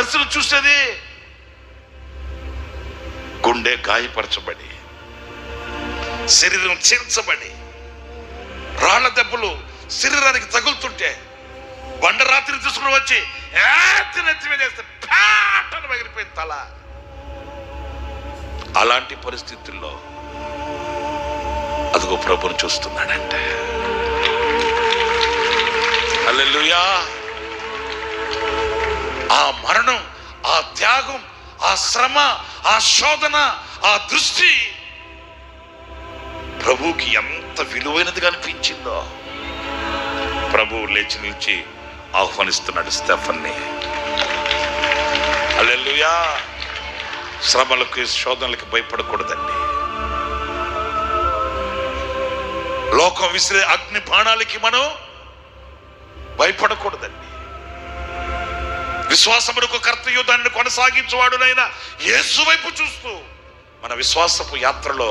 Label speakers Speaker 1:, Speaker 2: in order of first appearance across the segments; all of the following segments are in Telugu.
Speaker 1: పరిస్థితులు చూసేది గుండె గాయపరచబడి, శరీరం చీల్చబడి, రాళ్ల దెబ్బలు శరీరానికి తగులుతుంటే బండరాత్రి తీసుకుని వచ్చి నెత్తిమీదేస్తే ప్యాటను పగిలిపోయింది తల. అలాంటి పరిస్థితుల్లో అదిగో ప్రభుని చూస్తున్నాడంటే. హల్లెలూయా. ఆ మరణం, ఆ త్యాగం, ఆ శ్రమ, ఆ శోధన, ఆ దృష్టి ప్రభువుకి ఎంత విలువైనదిగా అనిపించిందో. ప్రభువు లేచి నిలిచి ఆహ్వానిస్తున్నాడు స్టెఫన్ని. హల్లెలూయా. శ్రమలకు, శోధనలకు భయపడకూడదండి. లోకం విసిరే అగ్ని బాణాలకి మనం భయపడకూడదండి. విశ్వాసమునకు కర్తయు దాన్ని కొనసాగించువాడునైనా యేసు వైపు చూస్తూ మన విశ్వాసపు యాత్రలో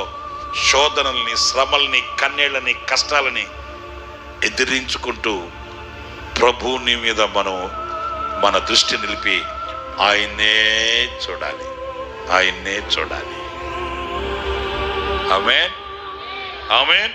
Speaker 1: శోధనల్ని, శ్రమల్ని, కన్నీళ్ళని, కష్టాలని ఎదిరించుకుంటూ ప్రభువుని మీద మనం మన దృష్టి నిలిపి ఆయన్నే చూడాలి, ఆయన్నే చూడాలి. ఆమేన్, ఆమేన్.